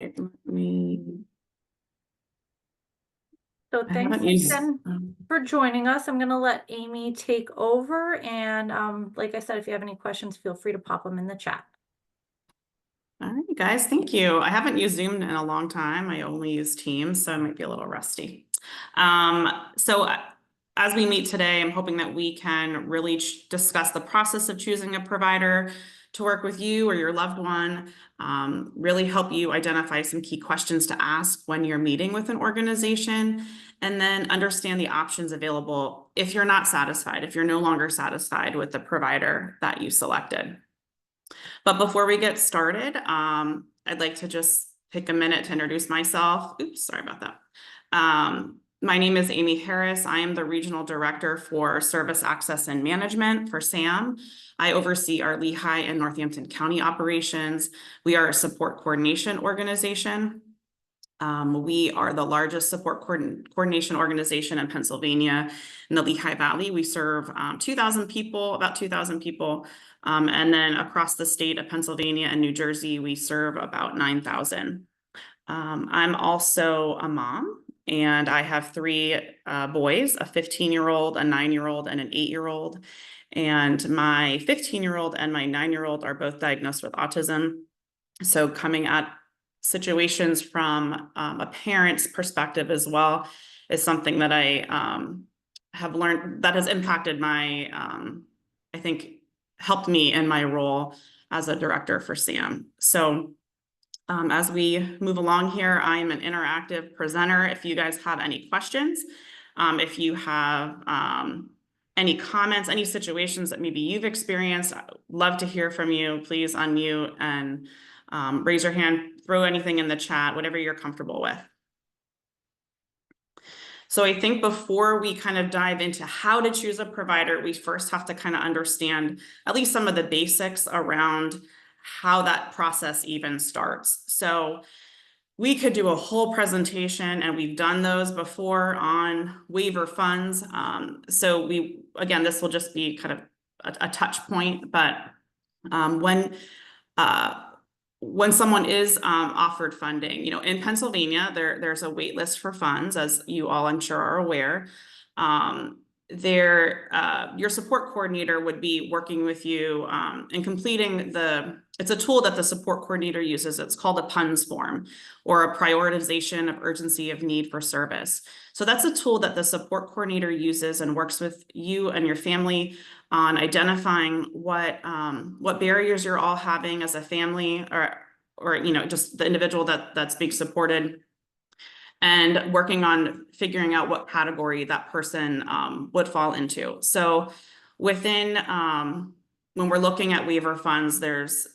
Let me, So I thanks haven't used, again for joining us. I'm gonna let Amy take over, and like I said, if you have any questions, feel free to pop them in the chat. all right, guys, thank you. I haven't used Zoom in a long time. I only use Teams, so I might be a little rusty. So as we meet today, I'm hoping that we can really discuss the process of choosing a provider to work with you or your loved one, really help you identify some key questions to ask when you're meeting with an organization, and then understand the options available if you're not satisfied, if you're no longer satisfied with the provider that you selected. But before we get started, I'd like to just take a minute to introduce myself. Oops, sorry about that. My name is Amy Harris. I am the Regional Director for Service Access and Management for SAM. I oversee our Lehigh and Northampton County operations. We are a support coordination organization. We are the largest support coordination organization in Pennsylvania in the Lehigh Valley. We serve 2,000 people, about 2,000 people. And then across the state of Pennsylvania and New Jersey, we serve about 9,000. I'm also a mom, and I have three boys, a 15-year-old, a 9-year-old, and an 8-year-old. And my 15-year-old and my 9-year-old are both diagnosed with autism. So coming at situations from a parent's perspective as well is something that I have learned that has impacted my, I think, helped me in my role as a director for SAM. So as we move along here, I am an interactive presenter. If you guys have any questions, if you have any comments, any situations that maybe you've experienced, I'd love to hear from you. Please unmute and raise your hand, throw anything in the chat, whatever you're comfortable with. So I think before we kind of dive into how to choose a provider, we first have to kind of understand at least some of the basics around how that process even starts. So we could do a whole presentation, and we've done those before on waiver funds. So again, this will just be kind of a touch point, but when someone is offered funding, in Pennsylvania, there's a wait list for funds, as you all, I'm sure, are aware. Your support coordinator would be working with you and completing it's a tool that the support coordinator uses. It's called a PUNS form, or a prioritization of urgency of need for service. So that's a tool that the support coordinator uses and works with you and your family on identifying what barriers you're all having as a family, or just the individual that's being supported, and working on figuring out what category that person would fall into. So within when we're looking at waiver funds, there's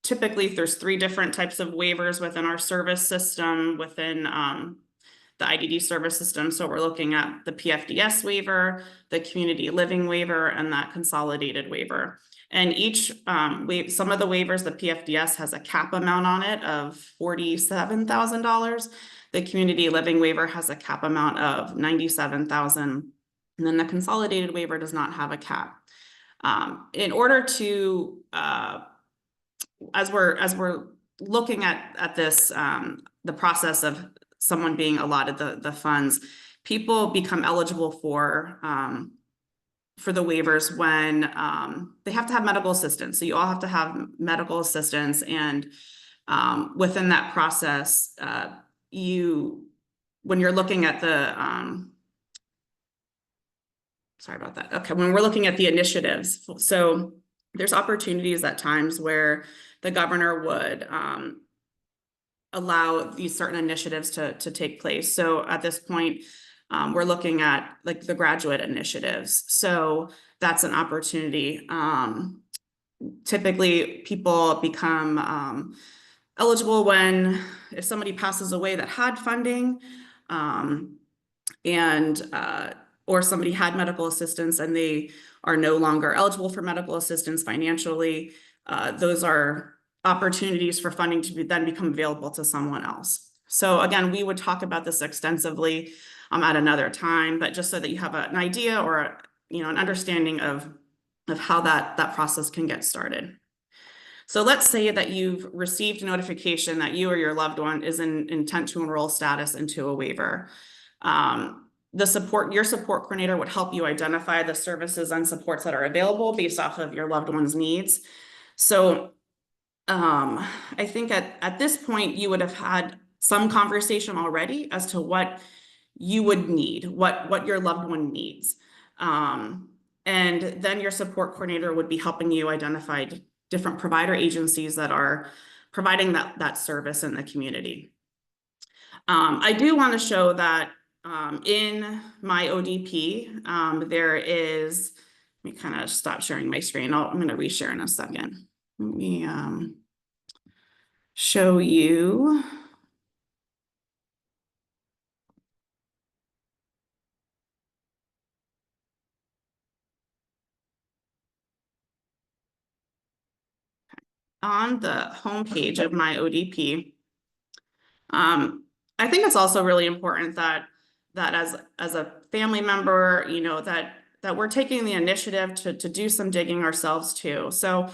typically three different types of waivers within our service system, within the IDD service system. So we're looking at the PFDS waiver, the community living waiver, and that consolidated waiver. And each some of the waivers, the PFDS has a cap amount on it of $47,000. The community living waiver has a cap amount of $97,000. And then the consolidated waiver does not have a cap. In order to, as we're looking at this, the process of someone being allotted the funds, people become eligible for the waivers when they have to have medical assistance. So you all have to have medical assistance, and within that process, when you're looking at the sorry about that. Okay, when we're looking at the initiatives, so there's opportunities at times where the governor would allow these certain initiatives to take place. So at this point, we're looking at like the graduate initiatives. So that's an opportunity. Typically, people become eligible if somebody passes away that had funding, or somebody had medical assistance and they are no longer eligible for medical assistance financially. Those are opportunities for funding to then become available to someone else. So again, we would talk about this extensively at another time, but just so that you have an idea or an understanding of how that process can get started. So let's say that you've received notification that you or your loved one is in intent to enroll status into a waiver. Your support coordinator would help you identify the services and supports that are available based off of your loved one's needs. So I think at this point, you would have had some conversation already as to what you would need, what your loved one needs. And then your support coordinator would be helping you identify different provider agencies that are providing that service in the community. I do want to show that in my ODP, there is, let me kind of stop sharing my screen. I'm going to reshare in a second. Let me show you. On the homepage of my ODP, I think it's also really important that as a family member, you know, that we're taking the initiative to do some digging ourselves too. So,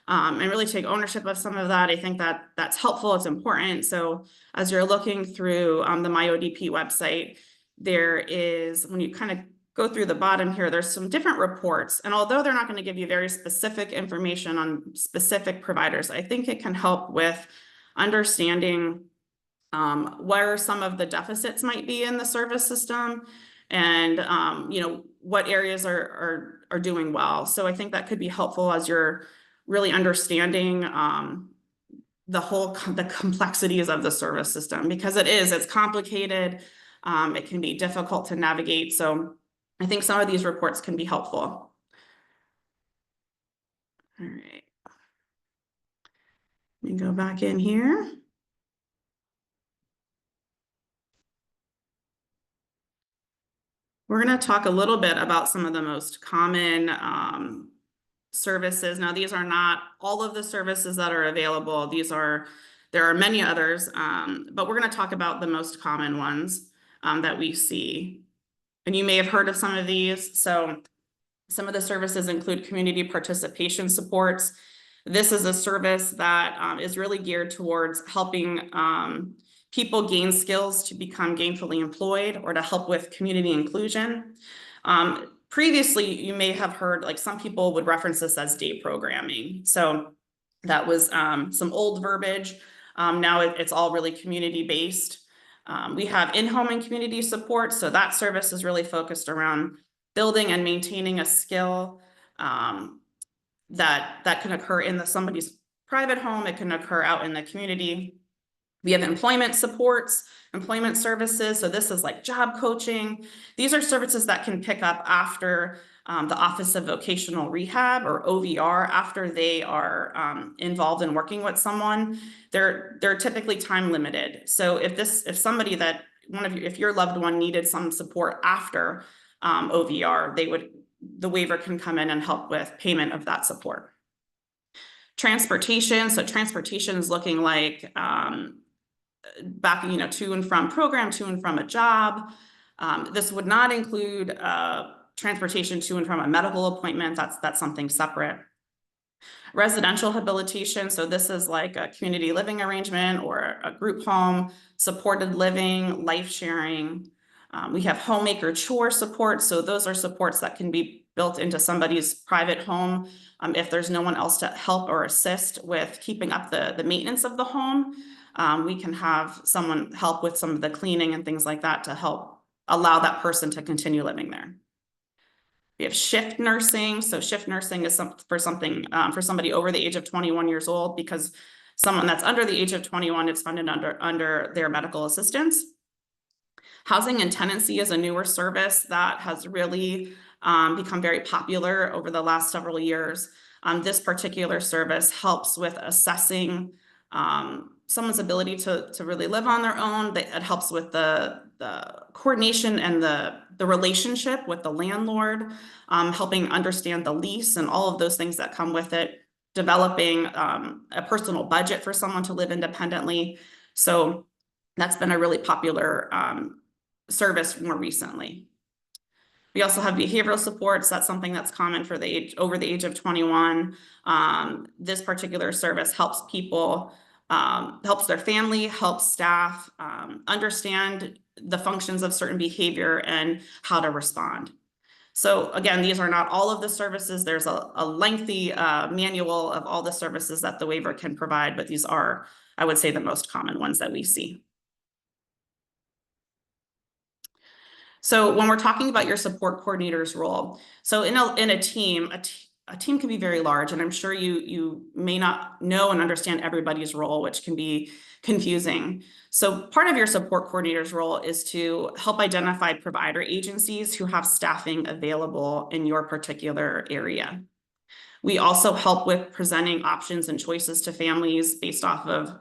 and really take ownership of some of that. I think that's helpful. It's important. So as you're looking through the MyODP website, there is, when you kind of go through the bottom here, there's some different reports. And although they're not going to give you very specific information on specific providers, I think it can help with understanding where some of the deficits might be in the service system, and you know, what areas are doing well. So I think that could be helpful as you're really understanding the complexities of the service system, because it's complicated. It can be difficult to navigate. So I think some of these reports can be helpful. All right. Let me go back in here. We're going to talk a little bit about some of the most common services. Now, these are not all of the services that are available. There are many others, but we're going to talk about the most common ones that we see. And you may have heard of some of these. So some of the services include community participation supports. This is a service that is really geared towards helping people gain skills to become gainfully employed or to help with community inclusion. Previously, you may have heard, like, some people would reference this as day programming. So that was some old verbiage. Now it's all really community-based. We have in-home and community support. So that service is really focused around building and maintaining a skill that can occur in somebody's private home. It can occur out in the community. We have employment supports, employment services. So this is like job coaching. These are services that can pick up after the Office of Vocational Rehab, or OVR, after they are involved in working with someone. They're typically time limited. So if your loved one needed some support after OVR, the waiver can come in and help with payment of that support. Transportation. So transportation is looking like back, you know, to and from program, to and from a job. This would not include transportation to and from a medical appointment. That's something separate. Residential habilitation. So this is like a community living arrangement or a group home, supported living, life sharing. We have homemaker chore support. So those are supports that can be built into somebody's private home if there's no one else to help or assist with keeping up the maintenance of the home. We can have someone help with some of the cleaning and things like that to help allow that person to continue living there. We have shift nursing. So shift nursing is for somebody over the age of 21 years old, because someone that's under the age of 21, it's funded under their medical assistance. Housing and tenancy is a newer service that has really become very popular over the last several years. This particular service helps with assessing someone's ability to really live on their own. It helps with the coordination and the relationship with the landlord, helping understand the lease and all of those things that come with it, developing a personal budget for someone to live independently. So that's been a really popular service more recently. We also have behavioral supports. That's something that's common for over the age of 21. This particular service helps people, helps their family, helps staff understand the functions of certain behavior and how to respond. So again, these are not all of the services. There's a lengthy manual of all the services that the waiver can provide, but these are, I would say, the most common ones that we see. So when we're talking about your support coordinator's role, so in a team, a team can be very large, and I'm sure you may not know and understand everybody's role, which can be confusing. So part of your support coordinator's role is to help identify provider agencies who have staffing available in your particular area. We also help with presenting options and choices to families based off of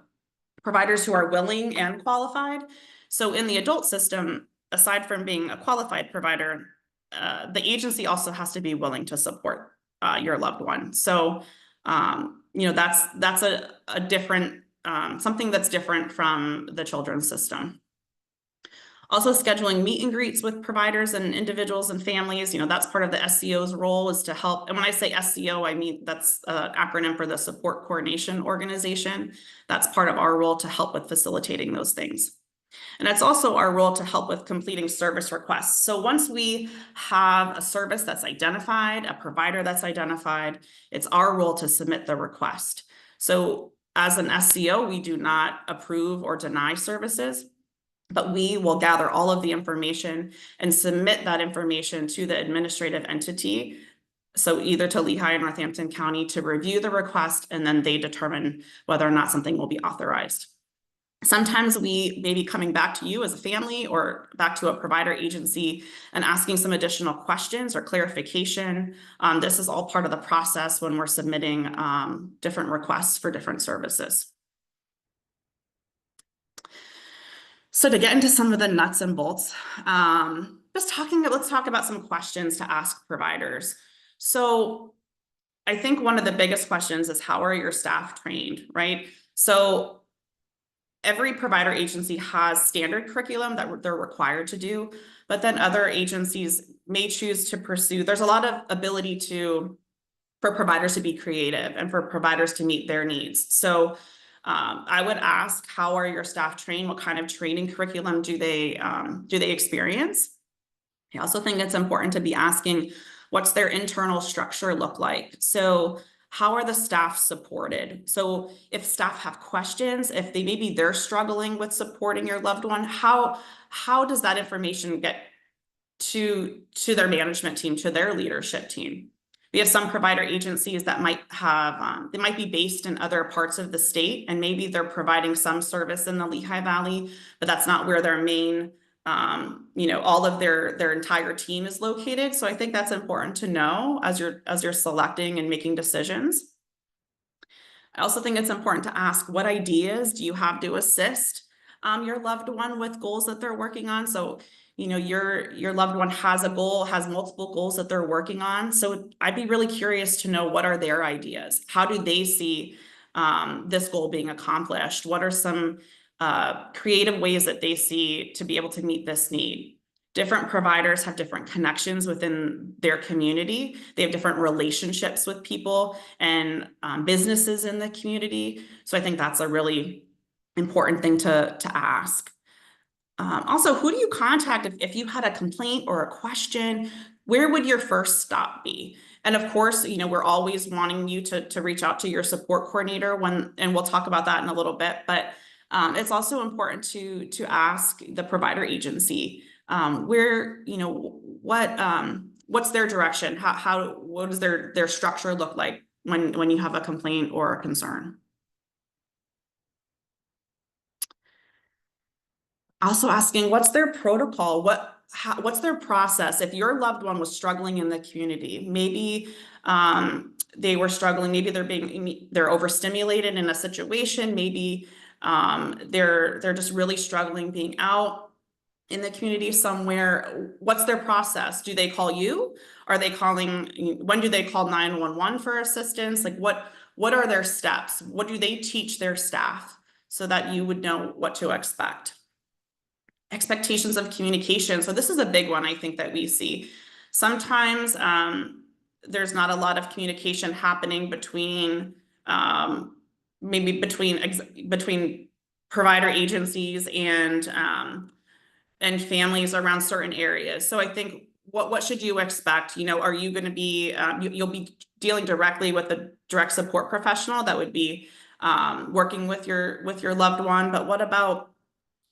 providers who are willing and qualified. So in the adult system, aside from being a qualified provider, the agency also has to be willing to support your loved one. So, that's a different, something that's different from the children's system. Also scheduling meet and greets with providers and individuals and families, that's part of the SCO's role, is to help. And when I say SCO, I mean, that's an acronym for the Support Coordination Organization. That's part of our role to help with facilitating those things. And it's also our role to help with completing service requests. So once we have a service that's identified, a provider that's identified, it's our role to submit the request. So as an SCO, we do not approve or deny services, but we will gather all of the information and submit that information to the administrative entity. So either to Lehigh and Northampton County to review the request, and then they determine whether or not something will be authorized. Sometimes we may be coming back to you as a family or back to a provider agency and asking some additional questions or clarification. This is all part of the process when we're submitting different requests for different services. So to get into some of the nuts and bolts, let's talk about some questions to ask providers. So I think one of the biggest questions is, how are your staff trained, right? So every provider agency has standard curriculum that they're required to do, but then other agencies may choose to pursue. There's a lot of ability for providers to be creative and for providers to meet their needs. So I would ask, how are your staff trained? What kind of training curriculum do they experience? I also think it's important to be asking, what's their internal structure look like? So how are the staff supported? So if staff have questions, if they're struggling with supporting your loved one, how does that information get to their management team, to their leadership team? We have some provider agencies that might have, they might be based in other parts of the state, and maybe they're providing some service in the Lehigh Valley, but that's not where their main, all of their entire team is located. So I think that's important to know as you're selecting and making decisions. I also think it's important to ask, what ideas do you have to assist your loved one with goals that they're working on? So, your loved one has a goal, has multiple goals that they're working on. So I'd be really curious to know, what are their ideas? How do they see this goal being accomplished? What are some creative ways that they see to be able to meet this need? Different providers have different connections within their community. They have different relationships with people and businesses in the community. So I think that's a really important thing to ask. Also, who do you contact if you had a complaint or a question? Where would your first stop be? And of course, we're always wanting you to reach out to your support coordinator and we'll talk about that in a little bit, but it's also important to ask the provider agency, what's their direction? What does their structure look like when you have a complaint or a concern? Also asking, what's their protocol? What's their process? If your loved one was struggling in the community, maybe they were struggling, maybe they're overstimulated in a situation, maybe they're just really struggling being out in the community somewhere. What's their process? Do they call you? Are they calling? When do they call 911 for assistance? Like what are their steps? What do they teach their staff so that you would know what to expect? Expectations of communication. So this is a big one, I think, that we see. Sometimes there's not a lot of communication happening between maybe between provider agencies and families around certain areas. So I think what should you expect? You know, are you going to be you'll be dealing directly with the direct support professional that would be working with your loved one, but what about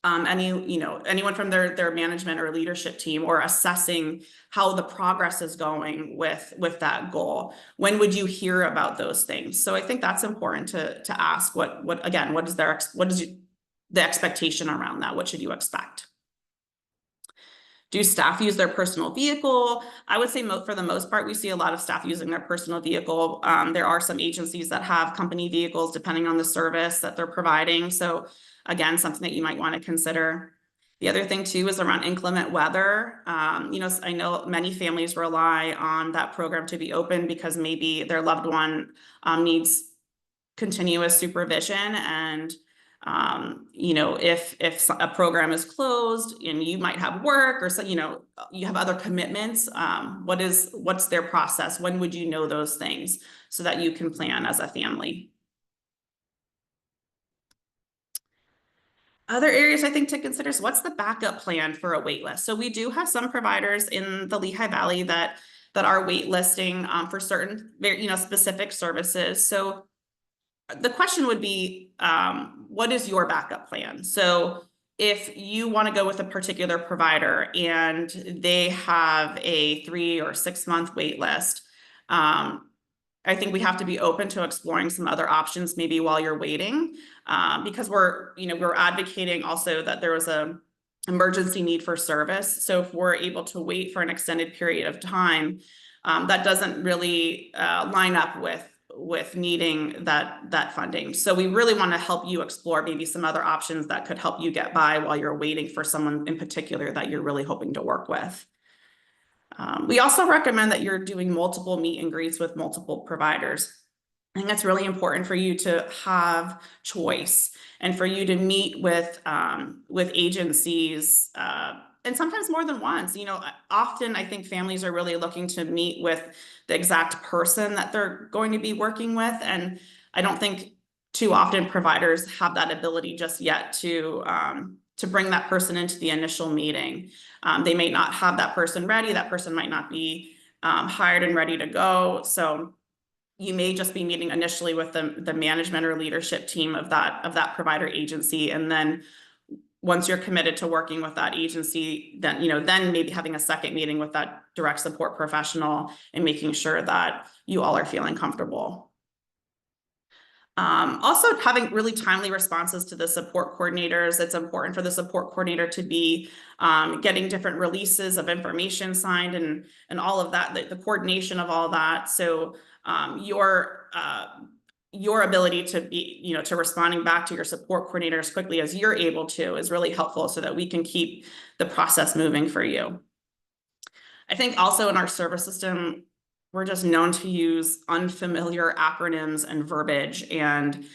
anyone from their management or leadership team, or assessing how the progress is going with that goal? When would you hear about those things? So I think that's important to ask. What is the expectation around that? What should you expect? Do staff use their personal vehicle? I would say for the most part, we see a lot of staff using their personal vehicle. There are some agencies that have company vehicles depending on the service that they're providing. So again, something that you might want to consider. The other thing too is around inclement weather. I know many families rely on that program to be open because maybe their loved one needs continuous supervision, and if a program is closed and you might have work, or so, you have other commitments, what's their process? When would you know those things so that you can plan as a family? Other areas I think to consider is, what's the backup plan for a wait list? So we do have some providers in the Lehigh Valley that are waitlisting for certain very specific services. So the question would be, what is your backup plan? So if you want to go with a particular provider and they have a 3 or 6 month wait list, I think we have to be open to exploring some other options maybe while you're waiting, because we're advocating also that there was a emergency need for service. So if we're able to wait for an extended period of time, that doesn't really line up with needing that funding. So we really want to help you explore maybe some other options that could help you get by while you're waiting for someone in particular that you're really hoping to work with. We also recommend that you're doing multiple meet and greets with multiple providers. I think that's really important for you to have choice and for you to meet with agencies, and sometimes more than once. Often I think families are really looking to meet with the exact person that they're going to be working with, and I don't think too often providers have that ability just yet to bring that person into the initial meeting. They may not have that person ready. That person might not be hired and ready to go. So you may just be meeting initially with the management or leadership team of that provider agency, and then once you're committed to working with that agency, then maybe having a second meeting with that direct support professional and making sure that you all are feeling comfortable. Also having really timely responses to the support coordinators. It's important for the support coordinator to be getting different releases of information signed and all of that, the coordination of all that. So your ability to be, to responding back to your support coordinator as quickly as you're able to is really helpful so that we can keep the process moving for you. I think also in our service system, we're just known to use unfamiliar acronyms and verbiage, and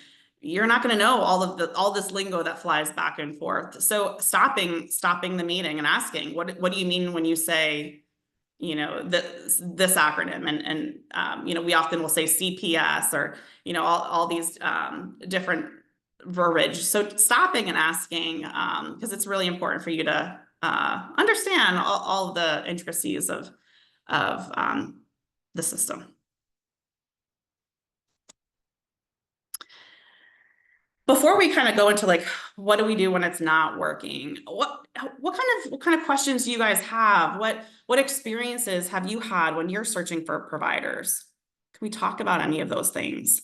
you're not going to know all this lingo that flies back and forth. So stopping the meeting and asking, what do you mean when you say, this acronym? And we often will say CPS, or all these different verbiage. So stopping and asking, because it's really important for you to understand all of the intricacies of the system. Before we kind of go into what do we do when it's not working, what kind of questions do you guys have? What experiences have you had when you're searching for providers? Can we talk about any of those things?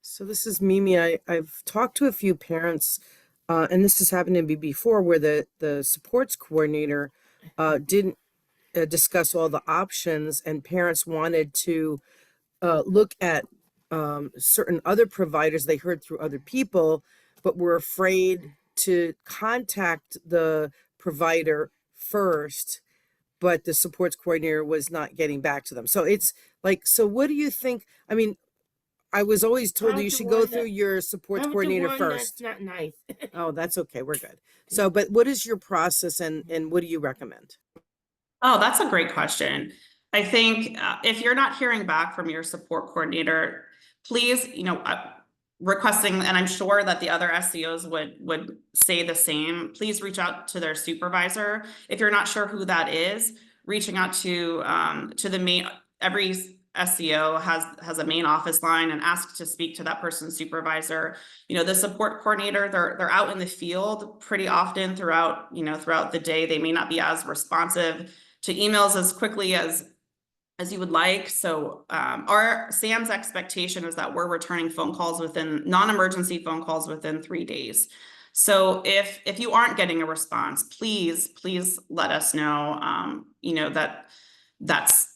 So this is Mimi. I've talked to a few parents, and this has happened to me before, where the supports coordinator didn't discuss all the options, and parents wanted to look at certain other providers they heard through other people, but were afraid to contact the provider first, but the supports coordinator was not getting back to them. So it's so what do you think? I mean, I was always told you should go through your supports coordinator first. That's not nice. Oh, that's okay. We're good. So, but what is your process, and what do you recommend? Oh, that's a great question. I think if you're not hearing back from your support coordinator, please, requesting, and I'm sure that the other SEOs would say the same, please reach out to their supervisor. If you're not sure who that is, reaching out to the main, every SEO has a main office line, and ask to speak to that person's supervisor. The support coordinator, they're out in the field pretty often throughout the day. They may not be as responsive to emails as quickly as you would like. So our SAM's expectation is that we're returning non-emergency phone calls within 3 days. So if you aren't getting a response, please let us know. That's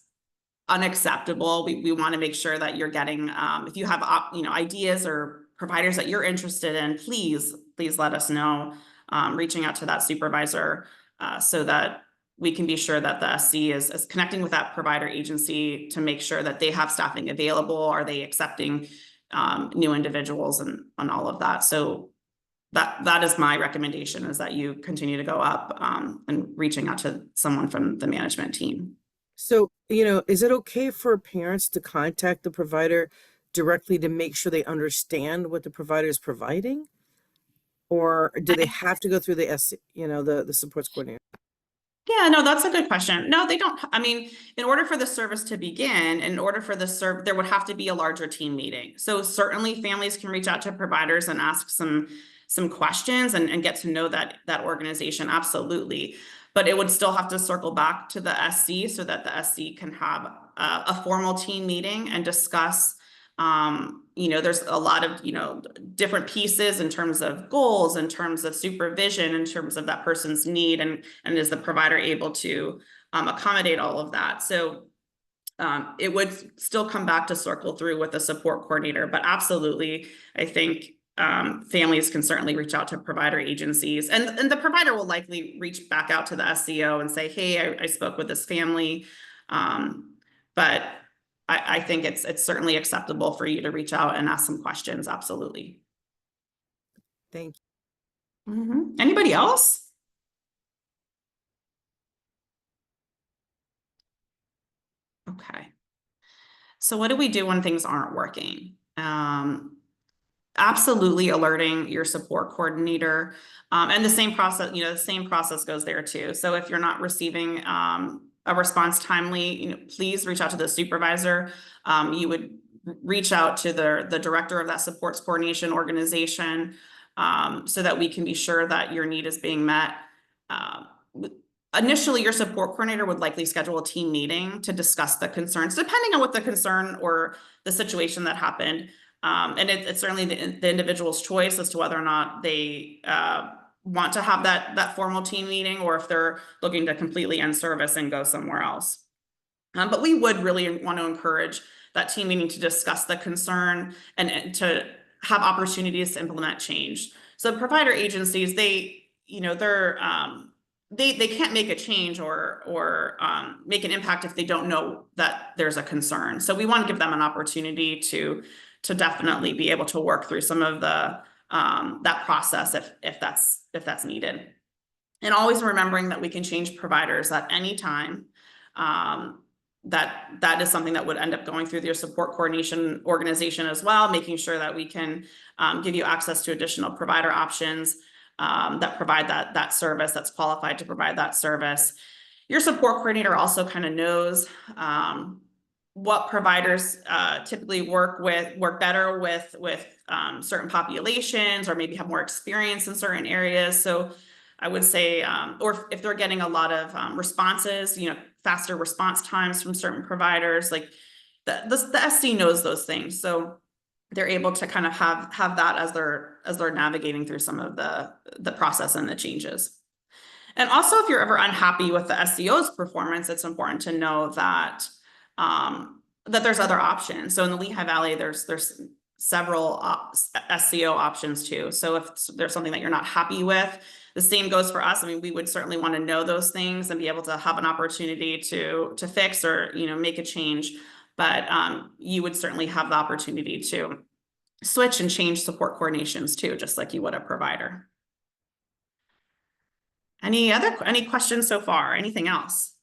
unacceptable. We want to make sure that you're getting, if you have ideas or providers that you're interested in, please let us know. Reaching out to that supervisor so that we can be sure that the SC is connecting with that provider agency to make sure that they have staffing available. Are they accepting new individuals and all of that? So that is my recommendation, is that you continue to go up and reaching out to someone from the management team. So, is it okay for parents to contact the provider directly to make sure they understand what the provider is providing? Or do they have to go through the the supports coordinator? Yeah, no, that's a good question. No, they don't. I mean, in order for the service to begin, there would have to be a larger team meeting. So certainly families can reach out to providers and ask some questions and get to know that organization. Absolutely. But it would still have to circle back to the SC so that the SC can have a formal team meeting and discuss. There's a lot of, different pieces in terms of goals, in terms of supervision, in terms of that person's need, and is the provider able to accommodate all of that. So it would still come back to circle through with the support coordinator, but absolutely, I think families can certainly reach out to provider agencies, and the provider will likely reach back out to the SEO and say, hey, I spoke with this family. But I think it's certainly acceptable for you to reach out and ask some questions. Absolutely. Thank you. Anybody else? Okay. So what do we do when things aren't working? Absolutely alerting your support coordinator, and the same process goes there too. So if you're not receiving a response timely, please reach out to the supervisor. You would reach out to the director of that supports coordination organization, so that we can be sure that your need is being met. Initially, your support coordinator would likely schedule a team meeting to discuss the concerns, depending on what the concern or the situation that happened. And it's certainly the individual's choice as to whether or not they want to have that formal team meeting, or if they're looking to completely end service and go somewhere else. But we would really want to encourage that team meeting to discuss the concern and to have opportunities to implement change. So provider agencies, they can't make a change or make an impact if they don't know that there's a concern. So we want to give them an opportunity to definitely be able to work through some of the that process if that's needed. And always remembering that we can change providers at any time. That is something that would end up going through your support coordination organization as well, making sure that we can give you access to additional provider options that provide that service, that's qualified to provide that service. Your support coordinator also kind of knows what providers typically work better with certain populations, or maybe have more experience in certain areas. So I would say, or if they're getting a lot of responses, faster response times from certain providers, like the SC knows those things. So they're able to kind of have that as they're navigating through some of the process and the changes. And also, if you're ever unhappy with the SEO's performance, it's important to know that that there's other options. So in the Lehigh Valley, there's several SEO options too. So if there's something that you're not happy with, the same goes for us. I mean, we would certainly want to know those things and be able to have an opportunity to fix or make a change. But you would certainly have the opportunity to switch and change support coordinations too, just like you would a provider. Any questions so far? Anything else?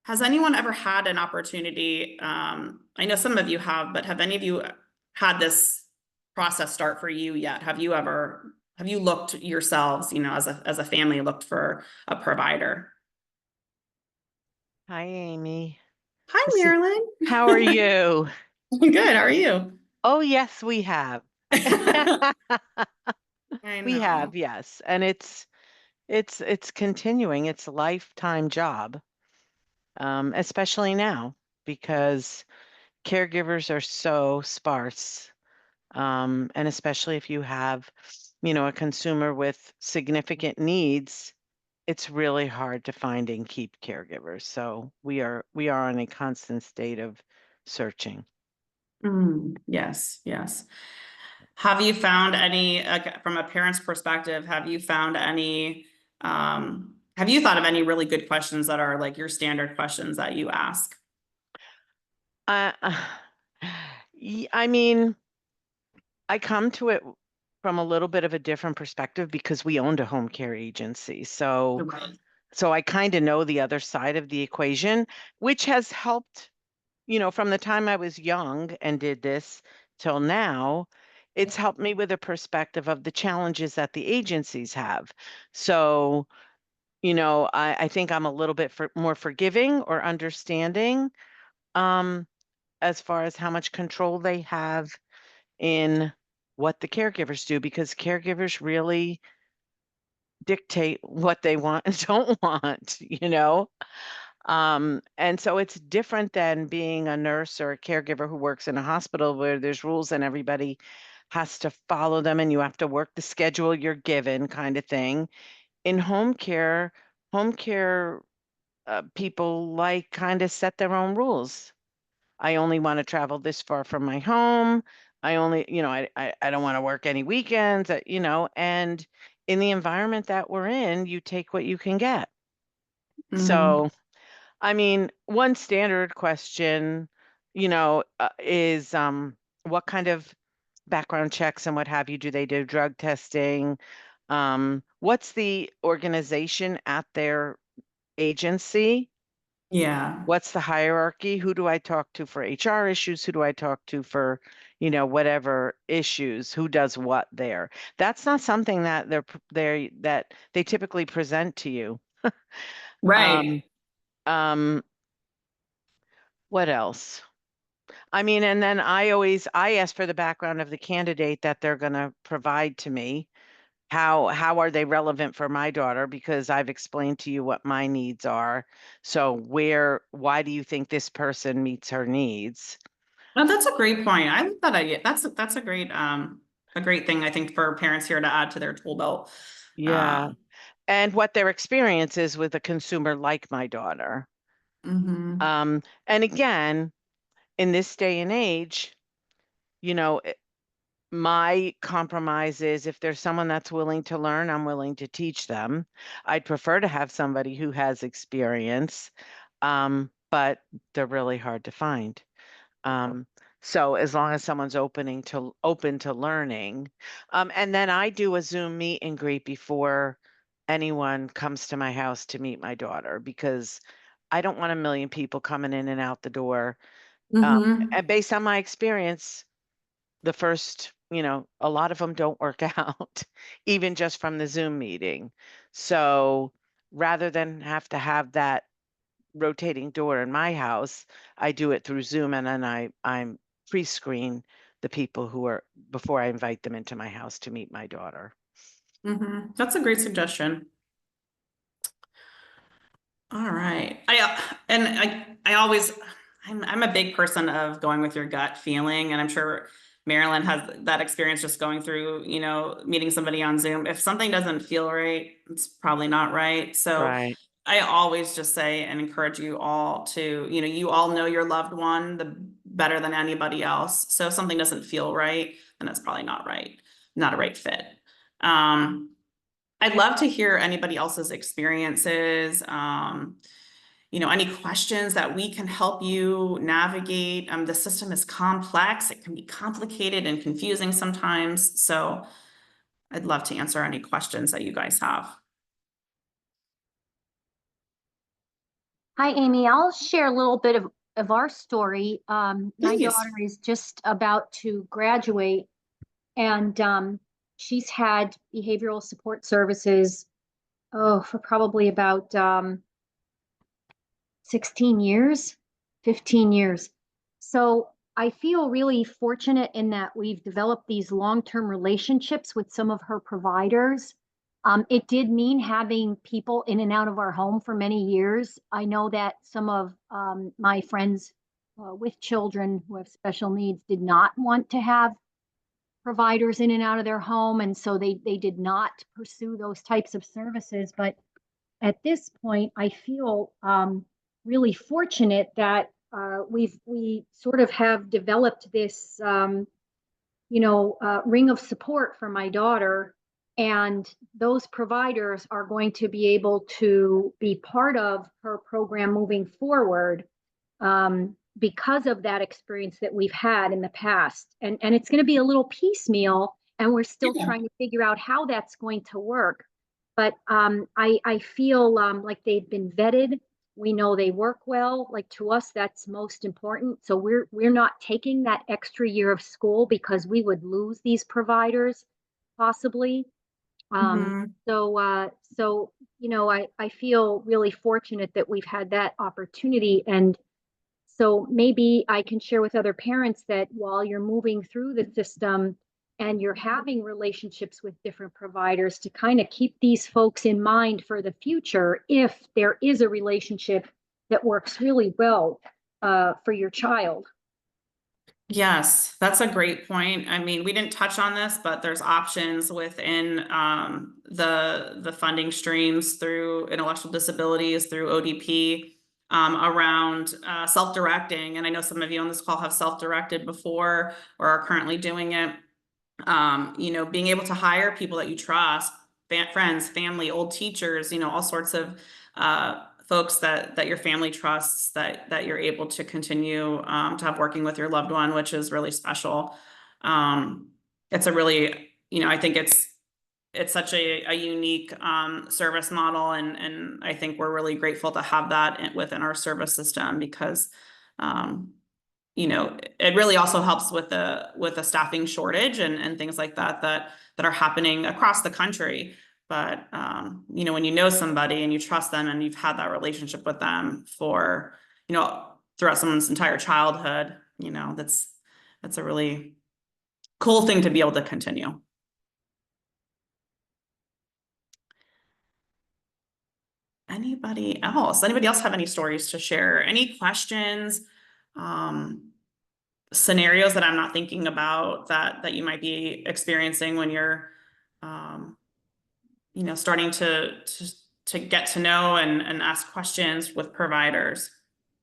has anyone ever had an opportunity? I know some of you have, but have any of you had this process start for you yet? Have you looked yourselves, as a family, looked for a provider? Hi, Amy. Hi, This is- Marilyn. How are you? Good. How are you? Oh, yes, we have. I We know. have, yes. And it's continuing. It's a lifetime job, especially now because caregivers are so sparse. And especially if you have, a consumer with significant needs, it's really hard to find and keep caregivers. So we are in a constant state of searching. Yes, yes. Have you found any, from a parent's perspective, have you found any, have you thought of any really good questions that are like your standard questions that you ask? Uh, I mean, I come to it from a little bit of a different perspective because we owned a home care agency. So Right. I kind of know the other side of the equation, which has helped, from the time I was young and did this till now, it's helped me with a perspective of the challenges that the agencies have. So, I think I'm a little bit more forgiving or understanding, as far as how much control they have in what the caregivers do, because caregivers really dictate what they want and don't want. And so it's different than being a nurse or a caregiver who works in a hospital where there's rules and everybody has to follow them and you have to work the schedule you're given, kind of thing. In home care people like kind of set their own rules. I only want to travel this far from my home. I only, I don't want to work any weekends, and in the environment that we're in, you take what you can get. Mhm. So, I mean, one standard question, is what kind of background checks and what have you do they do? Drug testing? What's the organization at their agency? Yeah. What's the hierarchy? Who do I talk to for HR issues? Who do I talk to for, whatever issues? Who does what there? That's not something that that they typically present to you. Right. Um, what else? I mean, and then I ask for the background of the candidate that they're going to provide to me. How are they relevant for my daughter? Because I've explained to you what my needs are. So why do you think this person meets her needs? No, that's a great point. I like that idea. That's a great thing, I think, for parents here to add to their tool belt. Yeah. And what their experience is with a consumer like my daughter. Mhm. And again, in this day and age, my compromise is if there's someone that's willing to learn, I'm willing to teach them. I'd prefer to have somebody who has experience, but they're really hard to find. So as long as someone's open to learning, and then I do a Zoom meet and greet before anyone comes to my house to meet my daughter because I don't want a million people coming in and out the door. Mhm. And based on my experience, the first, a lot of them don't work out, even just from the Zoom meeting. So rather than have to have that rotating door in my house, I do it through Zoom and then I'm pre-screen the people who are before I invite them into my house to meet my daughter. Mhm. That's a great suggestion. All right. I'm a big person of going with your gut feeling, and I'm sure Marilyn has that experience just going through, meeting somebody on Zoom. If something doesn't feel right, it's probably not right. So Right. I always just say and encourage you all to, you all know your loved one the better than anybody else. So if something doesn't feel right, then it's probably not right, not a right fit. I'd love to hear anybody else's experiences, any questions that we can help you navigate. The system is complex. It can be complicated and confusing sometimes. So I'd love to answer any questions that you guys have. Hi, Amy. I'll share a little bit of our story. My Please. daughter is just about to graduate, and she's had behavioral support services, for probably about 16 years, 15 years. So I feel really fortunate in that we've developed these long-term relationships with some of her providers. It did mean having people in and out of our home for many years. I know that some of my friends with children who have special needs did not want to have providers in and out of their home, and so they did not pursue those types of services. But at this point, I feel really fortunate that we sort of have developed this ring of support for my daughter, and those providers are going to be able to be part of her program moving forward, because of that experience that we've had in the past. And it's going to be a little piecemeal, and we're still Yeah. trying to figure out how that's going to work. But I feel like they've been vetted. We know they work well. Like, to us, that's most important. So we're not taking that extra year of school because we would lose these providers possibly. Mhm. So I feel really fortunate that we've had that opportunity. And so maybe I can share with other parents that while you're moving through the system and you're having relationships with different providers, to kind of keep these folks in mind for the future if there is a relationship that works really well for your child. Yes, that's a great point. I mean, we didn't touch on this, but there's options within the funding streams through intellectual disabilities, through ODP, around self-directing. And I know some of you on this call have self-directed before or are currently doing it. Being able to hire people that you trust, friends, family, old teachers, all sorts of folks that your family trusts, that you're able to continue to have working with your loved one, which is really special. It's a really, I think it's such a unique service model, and I think we're really grateful to have that within our service system, because it really also helps with the staffing shortage and things like that are happening across the country. But when you know somebody and you trust them and you've had that relationship with them for throughout someone's entire childhood, that's a really cool thing to be able to continue. Anybody else have any stories to share? Any questions? Scenarios that I'm not thinking about that you might be experiencing when you're starting to get to know and ask questions with providers.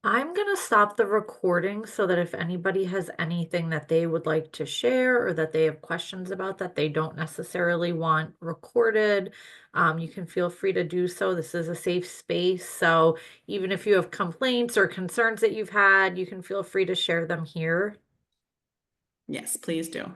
I'm going to stop the recording so that if anybody has anything that they would like to share or that they have questions about that they don't necessarily want recorded, you can feel free to do so. This is a safe space. So even if you have complaints or concerns that you've had, you can feel free to share them here. Yes, please do.